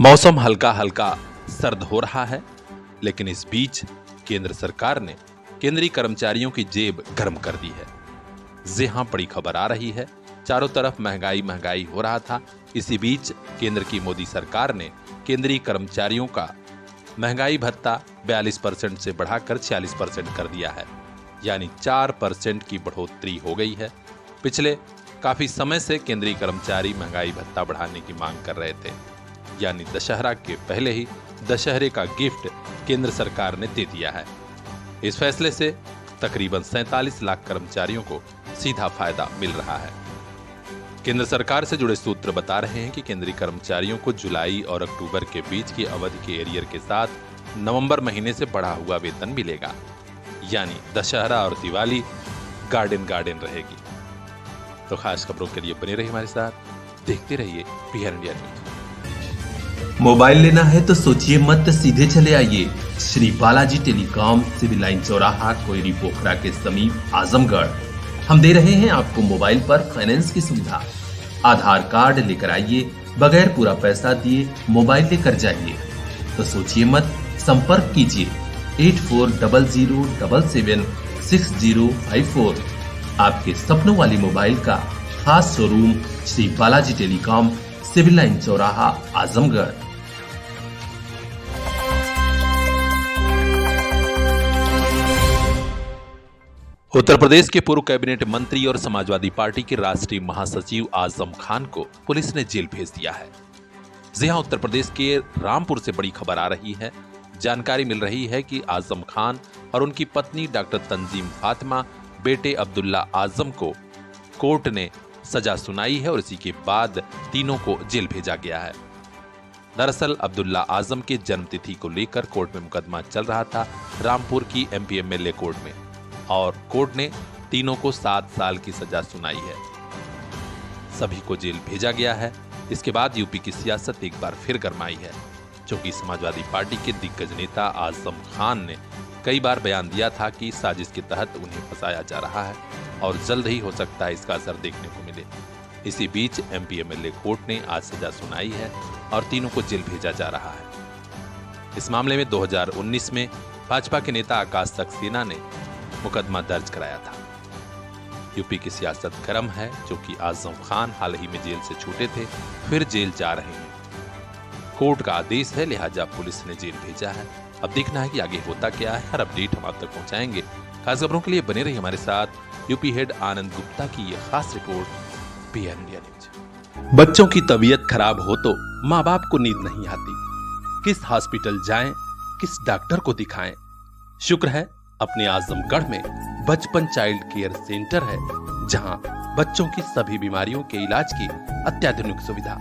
मौसम हल्का हल्का सर्द हो रहा है, लेकिन इस बीच केंद्र सरकार ने केंद्रीय कर्मचारियों की जेब गर्म कर दी है। जी हां, बड़ी खबर आ रही है। चारों तरफ महंगाई महंगाई हो रहा था। इसी बीच केंद्र की मोदी सरकार ने केंद्रीय कर्मचारियों का महंगाई भत्ता 42% से बढ़ाकर 46% कर दिया है, यानी 4% की बढ़ोतरी हो गई है। पिछले काफी समय से केंद्रीय कर्मचारी महंगाई भत्ता बढ़ाने की मांग कर रहे थे, यानी दशहरा के पहले ही दशहरे का गिफ्ट केंद्र सरकार ने दे दिया है। इस फैसले से तकरीबन 47 लाख कर्मचारियों को सीधा फायदा मिल रहा है। केंद्र सरकार से जुड़े सूत्र बता रहे हैं कि केंद्रीय कर्मचारियों को जुलाई और अक्टूबर के बीच की अवधि के एरियर के साथ नवंबर महीने से बढ़ा हुआ वेतन मिलेगा, यानी दशहरा और दिवाली गार्डन गार्डन रहेगी। तो खास खबरों के लिए बने रहिए हमारे साथ, देखते रहिए पीआर इंडिया न्यूज। मोबाइल लेना है तो सोचिए मत, सीधे चले आइए Shri Balaji telecom, civil line चौराहा, कोयरी पोखरा के समीप, आजमगढ़। हम दे रहे हैं आपको मोबाइल पर फाइनेंस की सुविधा। आधार कार्ड लेकर आइए, बगैर पूरा पैसा दिए मोबाइल लेकर जाइए। तो सोचिए मत, संपर्क कीजिए 8400776054। आपके सपनों वाली मोबाइल का खास showroom Shri Balaji telecom, civil line चौराहा, आजमगढ़। उत्तर प्रदेश के पूर्व कैबिनेट मंत्री और समाजवादी पार्टी के राष्ट्रीय महासचिव आजम खान को पुलिस ने जेल भेज दिया है। जी हां, उत्तर प्रदेश के रामपुर से बड़ी खबर आ रही है। जानकारी मिल रही है कि आजम खान और उनकी पत्नी डॉक्टर तंजीम फातिमा, बेटे अब्दुल्ला आजम को कोर्ट ने सजा सुनाई है और इसी के बाद तीनों को जेल भेजा गया है। दरअसल अब्दुल्ला आजम के जन्मतिथि को लेकर कोर्ट में मुकदमा चल रहा था रामपुर की एमपी एमएलए कोर्ट में, और कोर्ट ने तीनों को 7 साल की सजा सुनाई है। सभी को जेल भेजा गया है। इसके बाद यूपी की सियासत एक बार फिर गरमाई है, क्योंकि समाजवादी पार्टी के दिग्गज नेता आजम खान ने कई बार बयान दिया था कि साजिश के तहत उन्हें फंसाया जा रहा है और जल्द ही हो सकता है इसका असर देखने को मिले। इसी बीच एमपी एमएलए कोर्ट ने आज सजा सुनाई है और तीनों को जेल भेजा जा रहा है। इस मामले में 2019 में भाजपा के नेता आकाश सक्सेना ने मुकदमा दर्ज कराया था। यूपी की सियासत गर्म है, क्योंकि आजम खान हाल ही में जेल से छूटे थे, फिर जेल जा रहे हैं। कोर्ट का आदेश है, लिहाजा पुलिस ने जेल भेजा है। अब देखना है कि आगे होता क्या है। हर अपडेट हम आप तक पहुंचाएंगे। खास खबरों के लिए बने रहिए हमारे साथ। यूपी हेड आनंद गुप्ता की यह खास रिपोर्ट, पीआर इंडिया न्यूज। बच्चों की तबीयत खराब हो तो माँ बाप को नींद नहीं आती। किस हॉस्पिटल जाएं, किस डॉक्टर को दिखाएं? शुक्र है अपने आजमगढ़ में बचपन चाइल्ड केयर सेंटर है, जहां बच्चों की सभी बीमारियों के इलाज की अत्याधुनिक सुविधा।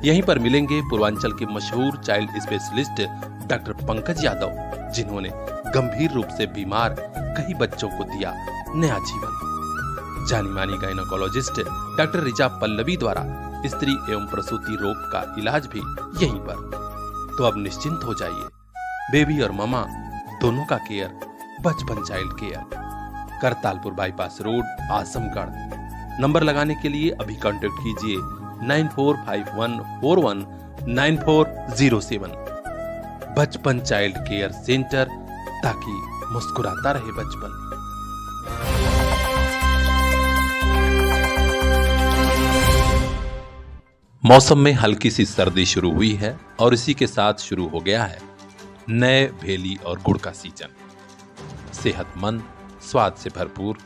यहीं पर मिलेंगे पूर्वांचल के मशहूर child specialist doctor Pankaj Yadav, जिन्होंने गंभीर रूप से बीमार कई बच्चों को दिया नया जीवन। जानी मानी गायनोकोलॉजिस्ट डॉक्टर रिचा पल्लवी द्वारा स्त्री एवं प्रसूति रोग का इलाज भी यहीं पर। तो अब निश्चिंत हो जाइए, बेबी और ममा दोनों का केयर बचपन child care, Kartalpur bypass road, Azamgarh. Number लगाने के लिए अभी कांटेक्ट कीजिए 9451419407। बचपन चाइल्ड केयर सेंटर, ताकि मुस्कुराता रहे बचपन। मौसम में हल्की सी सर्दी शुरू हुई है और इसी के साथ शुरू हो गया है नए भेली और गुड़ का सीजन। सेहतमंद, स्वाद से भरपूर,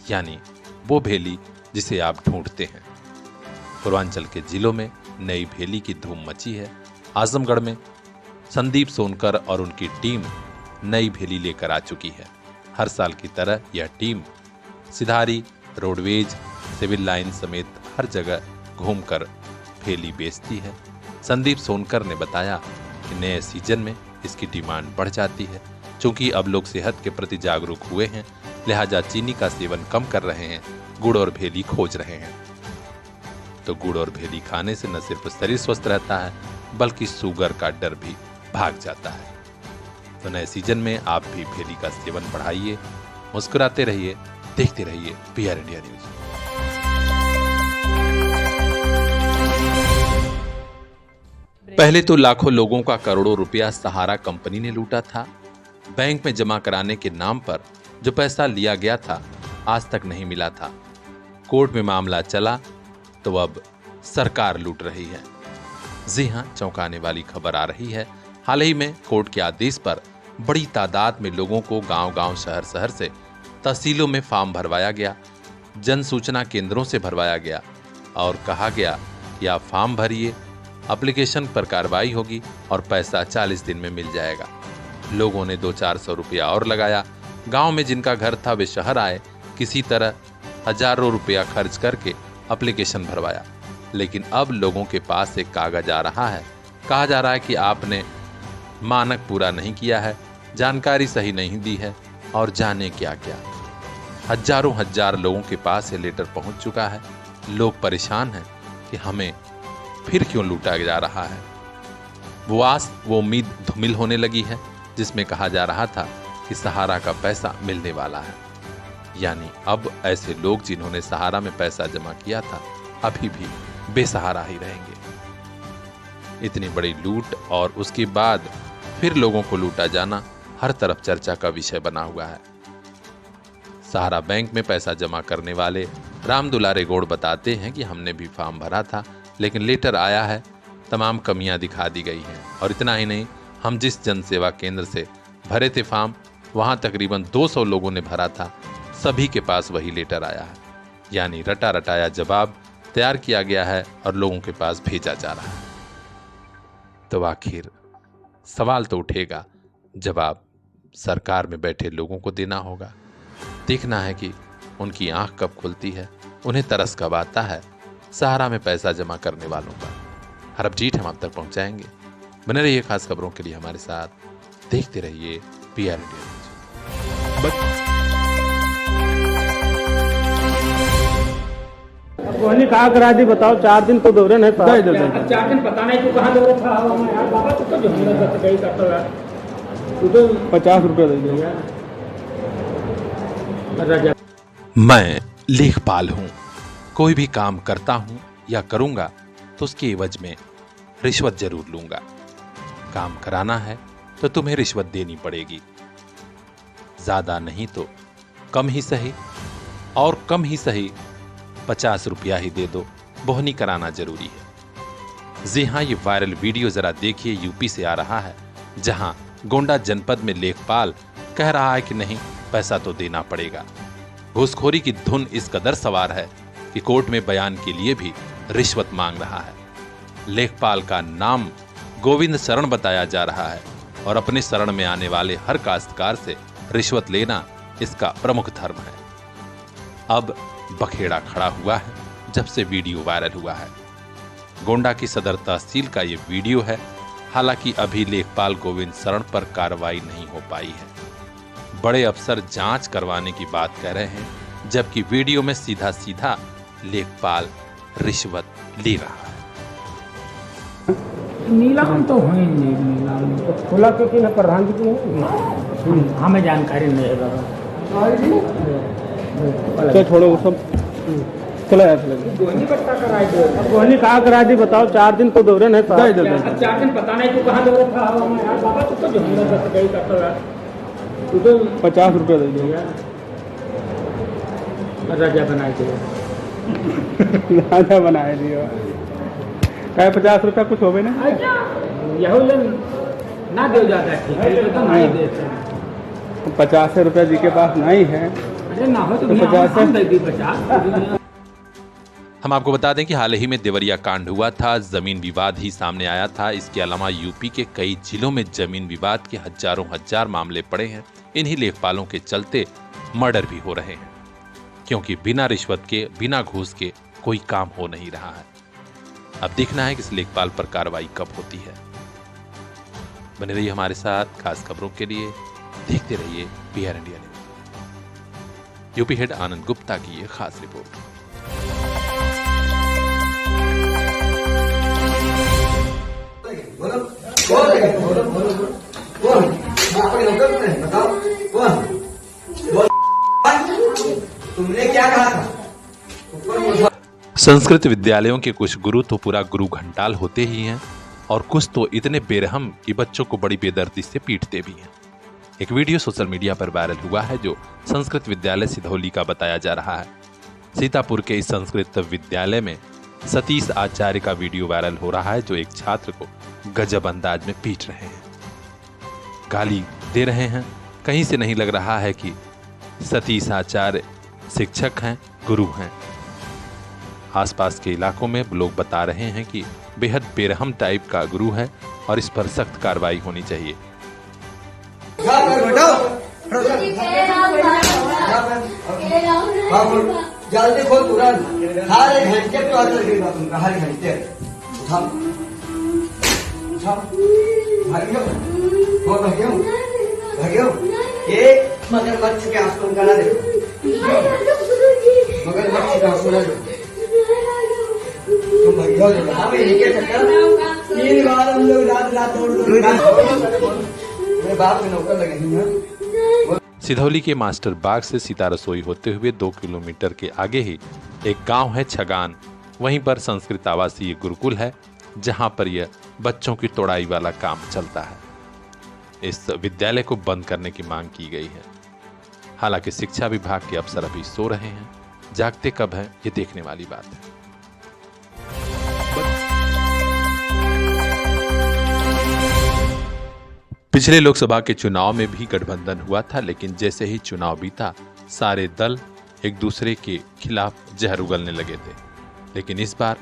यानी वो भेली जिसे आप ढूंढते हैं। पूर्वांचल के जिलों में नई भेली की धूम मची है। आजमगढ़ में संदीप सोनकर और उनकी टीम नई भेली लेकर आ चुकी है। हर साल की तरह यह टीम सिधारी, रोडवेज, सिविल लाइन समेत हर जगह घूमकर भेली बेचती है। संदीप सोनकर ने बताया कि नए सीजन में इसकी डिमांड बढ़ जाती है, क्योंकि अब लोग सेहत के प्रति जागरूक हुए हैं, लिहाजा चीनी का सेवन कम कर रहे हैं, गुड़ और भेली खोज रहे हैं। तो गुड़ और भेली खाने से न सिर्फ शरीर स्वस्थ रहता है, बल्कि शुगर का डर भी भाग जाता है। तो नए सीजन में आप भी भेली का सेवन बढ़ाइए, मुस्कुराते रहिए, देखते रहिए पीआर इंडिया न्यूज। पहले तो लाखों लोगों का करोड़ों रुपया सहारा कंपनी ने लूटा था। बैंक में जमा कराने के नाम पर जो पैसा लिया गया था आज तक नहीं मिला था। कोर्ट में मामला चला तो अब सरकार लूट रही है। जी हां, चौंकाने वाली खबर आ रही है। हाल ही में कोर्ट के आदेश पर बड़ी तादाद में लोगों को गांव-गांव, शहर-शहर से तहसीलों में फॉर्म भरवाया गया, जन सूचना केंद्रों से भरवाया गया और कहा गया कि आप फॉर्म भरिए, एप्लीकेशन पर कार्रवाई होगी और पैसा 40 दिन में मिल जाएगा। लोगों ने 200-400 रुपया और लगाया। गांव में जिनका घर था वे शहर आए, किसी तरह हजारों रुपया खर्च करके एप्लीकेशन भरवाया। लेकिन अब लोगों के पास एक कागज आ रहा है, कहा जा रहा है कि आपने मानक पूरा नहीं किया है, जानकारी सही नहीं दी है और जाने क्या क्या। हजार लोगों के पास ये लेटर पहुंच चुका है। लोग परेशान हैं कि हमें फिर क्यों लूटा जा रहा है। वो आस, वो उम्मीद धूमिल होने लगी है जिसमें कहा जा रहा था कि सहारा का पैसा मिलने वाला है। यानी अब ऐसे लोग जिन्होंने सहारा में पैसा जमा किया था अभी भी बेसहारा ही रहेंगे। इतनी बड़ी लूट और उसके बाद फिर लोगों को लूटा जाना हर तरफ चर्चा का विषय बना हुआ है। सहारा बैंक में पैसा जमा करने वाले राम दुलारे गौड़ बताते हैं कि हमने भी फॉर्म भरा था, लेकिन लेटर आया है, तमाम कमियां दिखा दी गई हैं। और इतना ही नहीं, हम जिस जन सेवा केंद्र से भरे थे फॉर्म, वहां तकरीबन 200 लोगों ने भरा था, सभी के पास वही लेटर आया है। यानी रटा रटाया जवाब तैयार किया गया है और लोगों के पास भेजा जा रहा है। तो आखिर सवाल तो उठेगा, जवाब सरकार में बैठे लोगों को देना होगा। देखना है कि उनकी आंख कब खुलती है, उन्हें तरस कब आता है सहारा में पैसा जमा करने वालों का। हर अपडेट हम आप तक पहुंचाएंगे। बने रहिए खास खबरों के लिए हमारे साथ, देखते रहिए PR इंडिया कोहनी कहा करा दी, बताओ 4 दिन तो दौरे नहीं 4 दिन पता नहीं तू कहाँ दौरे था यार बाबा, तू तो जो हमने गई करता है, तू तो 50 रुपये दे दिया। मैं लेखपाल हूं। कोई भी काम करता हूं या करूंगा तो उसके एवज में रिश्वत जरूर लूंगा। काम कराना है तो तुम्हें रिश्वत देनी पड़ेगी, ज्यादा नहीं तो कम ही सही, और कम ही सही 50 रुपया ही दे दो, बोहनी कराना जरूरी है। जी हां, ये वायरल वीडियो जरा देखिए, यूपी से आ रहा है, जहां गोंडा जनपद में लेखपाल कह रहा है कि नहीं, पैसा तो देना पड़ेगा। घूसखोरी की धुन इस कदर सवार है कि कोर्ट में बयान के लिए भी रिश्वत मांग रहा है। लेखपाल का नाम गोविंद शरण बताया जा रहा है और अपने शरण में आने वाले हर काश्तकार से रिश्वत लेना इसका प्रमुख धर्म है। अब बखेड़ा खड़ा हुआ है जब से वीडियो वायरल हुआ है। गोंडा की सदर तहसील का ये वीडियो है। हालांकि अभी लेखपाल गोविंद शरण पर कार्रवाई नहीं हो पाई है। बड़े अफसर जांच करवाने की बात कह रहे हैं, जबकि वीडियो में सीधा सीधा लेखपाल रिश्वत ले रहा है। नीलाम तो है नहीं, नीलाम तो खुला क्योंकि ना प्रधान जी को हमें जानकारी नहीं है बाबा। चलो छोड़ो वो सब, चलो यार कोहनी कहा करा दी, बताओ 4 दिन तो दौरे नहीं 4 दिन पता नहीं तू कहाँ दौरे था यार बाबा, तू तो जो हमने गई करता है, तू तो 50 रुपये दे दिया। राजा बनाए थे राजा बनाए दिया, क्या 50 रुपया कुछ हो गए ना, यही ना दे जाता है, ठीक है तो नहीं देते। 50 रुपया जी के पास नहीं है, अरे ना हो तो 50 दे दी 50। हम आपको बता दें कि हाल ही में देवरिया कांड हुआ था, जमीन विवाद ही सामने आया था। इसके अलावा यूपी के कई जिलों में जमीन विवाद के हजार मामले पड़े हैं। इन्हीं लेखपालों के चलते मर्डर भी हो रहे हैं, क्योंकि बिना रिश्वत के, बिना घूस के कोई काम हो नहीं रहा है। अब देखना है कि इस लेखपाल पर कार्रवाई कब होती है। बने रहिए हमारे साथ खास खबरों के लिए, देखते रहिए PR India news. UP head Anand Gupta की ये खास रिपोर्ट। तुमने क्या कहा था? संस्कृत विद्यालयों के कुछ गुरु तो पूरा गुरु घंटाल होते ही हैं। और कुछ तो इतने बेरहम कि बच्चों को बड़ी बेदर्दी से पीटते भी हैं। एक वीडियो सोशल मीडिया पर वायरल हुआ है जो संस्कृत विद्यालय सिधौली का बताया जा रहा है। सीतापुर के इस संस्कृत विद्यालय में सतीश आचार्य का वीडियो वायरल हो रहा है जो एक छात्र को गजब अंदाज में पीट रहे हैं, गाली दे रहे हैं। कहीं से नहीं लग रहा है कि सतीश आचार्य शिक्षक हैं, गुरु हैं। आसपास के इलाकों में लोग बता रहे हैं कि बेहद बेरहम टाइप का गुरु है और इस पर सख्त कार्रवाई होनी चाहिए। जल्दी खोल तुरंत, हर एक घंटे पे ऑर्डर देगा तुमका, हर घंटे उठाओ उठाओ, भागियो वो भागियो एक मगरमच्छ के आंसू का ना देखो, मगरमच्छ का आंसू ना देखो, तुम भागियो हम इनके चक्कर 3 बार हम लोग रात दौड़ मेरे बाप के नौकर लगे हैं। सिधौली के मास्टर बाग से सीता रसोई होते हुए 2 किलोमीटर के आगे ही एक गांव है छगान। वहीं पर संस्कृत आवासीय गुरुकुल है जहां पर यह बच्चों की तोड़ाई वाला काम चलता है। इस विद्यालय को बंद करने की मांग की गई है। हालांकि शिक्षा विभाग के अफसर अभी सो रहे हैं, जागते कब हैं ये देखने वाली बात है। पिछले लोकसभा के चुनाव में भी गठबंधन हुआ था, लेकिन जैसे ही चुनाव बीता सारे दल एक दूसरे के खिलाफ जहर उगलने लगे थे। लेकिन इस बार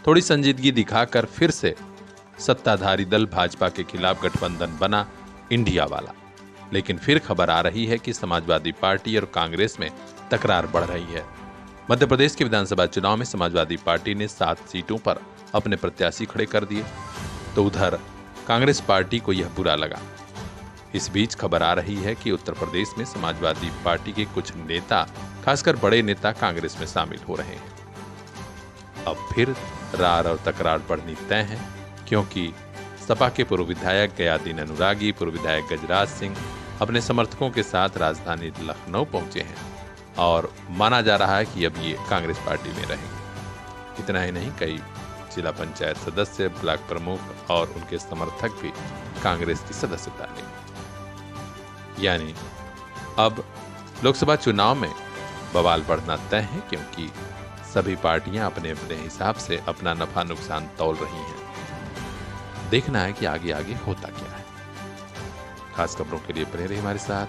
थोड़ी संजीदगी दिखाकर फिर से सत्ताधारी दल भाजपा के खिलाफ गठबंधन बना इंडिया वाला। लेकिन फिर खबर आ रही है कि समाजवादी पार्टी और कांग्रेस में तकरार बढ़ रही है। मध्य प्रदेश के विधानसभा चुनाव में समाजवादी पार्टी ने 7 सीटों पर अपने प्रत्याशी खड़े कर दिए, तो उधर कांग्रेस पार्टी को यह बुरा लगा। इस बीच खबर आ रही है कि उत्तर प्रदेश में समाजवादी पार्टी के कुछ नेता, खासकर बड़े नेता, कांग्रेस में शामिल हो रहे हैं। अब फिर रार और तकरार बढ़नी तय है, क्योंकि सपा के पूर्व विधायक गयादीन अनुरागी, पूर्व विधायक गजराज सिंह अपने समर्थकों के साथ राजधानी लखनऊ पहुंचे हैं और माना जा रहा है कि अब ये कांग्रेस पार्टी में रहेंगे। इतना ही नहीं, कई जिला पंचायत सदस्य, ब्लॉक प्रमुख और उनके समर्थक भी कांग्रेस की सदस्यता लेंगे। यानी अब लोकसभा चुनाव में बवाल बढ़ना तय है, क्योंकि सभी पार्टियां अपने अपने हिसाब से अपना नफा नुकसान तौल रही हैं। देखना है कि आगे आगे होता क्या है। खास खबरों के लिए बने रहिए हमारे साथ,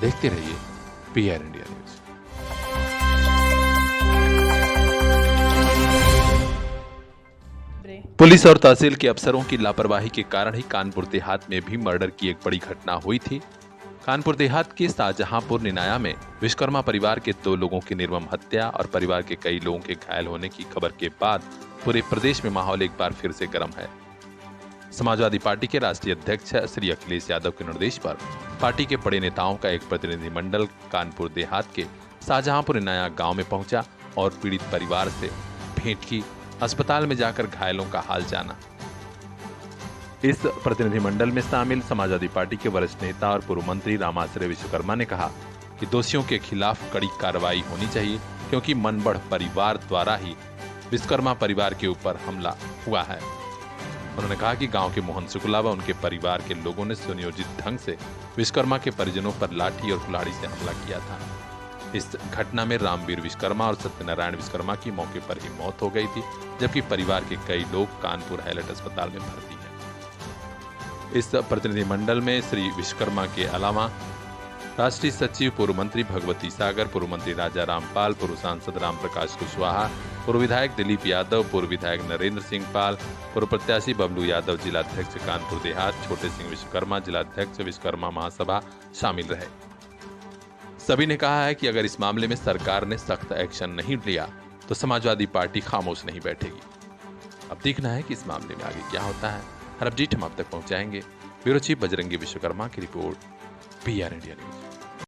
देखते रहिए PR इंडिया न्यूज। पुलिस और तहसील के अफसरों की लापरवाही के कारण ही कानपुर देहात में भी मर्डर की एक बड़ी घटना हुई थी। कानपुर देहात के शाहजहांपुर निनाया में विश्वकर्मा परिवार के 2 लोगों की निर्मम हत्या और परिवार के कई लोगों के घायल होने की खबर के बाद पूरे प्रदेश में माहौल एक बार फिर से गर्म है। समाजवादी पार्टी के राष्ट्रीय अध्यक्ष श्री अखिलेश यादव के निर्देश पर पार्टी के बड़े नेताओं का एक प्रतिनिधिमंडल कानपुर देहात के शाहजहांपुर निनाया गांव में पहुंचा और पीड़ित परिवार से भेंट की, अस्पताल में जाकर घायलों का हाल जाना। इस प्रतिनिधिमंडल में शामिल समाजवादी पार्टी के वरिष्ठ नेता और पूर्व मंत्री रामाश्रय विश्वकर्मा ने कहा कि दोषियों के खिलाफ कड़ी कार्रवाई होनी चाहिए, क्योंकि मनबढ़ परिवार द्वारा ही विश्वकर्मा परिवार के ऊपर हमला हुआ है। उन्होंने कहा कि गांव के मोहन शुक्ला व उनके परिवार के लोगों ने सुनियोजित ढंग से विश्वकर्मा के परिजनों पर लाठी और कुल्हाड़ी से हमला किया था। इस घटना में रामवीर विश्वकर्मा और सत्यनारायण विश्वकर्मा की मौके पर ही मौत हो गई थी, जबकि परिवार के कई लोग कानपुर हाईलैंड अस्पताल में भर्ती हैं। इस प्रतिनिधिमंडल में श्री विश्वकर्मा के अलावा राष्ट्रीय सचिव पूर्व मंत्री भगवती सागर, पूर्व मंत्री राजा रामपाल, पूर्व सांसद राम प्रकाश कुशवाहा, पूर्व विधायक दिलीप यादव, पूर्व विधायक नरेंद्र सिंह पाल, पूर्व प्रत्याशी बबलू यादव, जिलाध्यक्ष कानपुर देहात छोटे सिंह विश्वकर्मा, जिलाध्यक्ष विश्वकर्मा महासभा शामिल रहे। सभी ने कहा है कि अगर इस मामले में सरकार ने सख्त एक्शन नहीं लिया तो समाजवादी पार्टी खामोश नहीं बैठेगी। अब देखना है कि इस मामले में आगे क्या होता है। हर अपडेट हम आप तक पहुंचाएंगे। ब्यूरो चीफ बजरंगी विश्वकर्मा की रिपोर्ट, PR इंडिया न्यूज।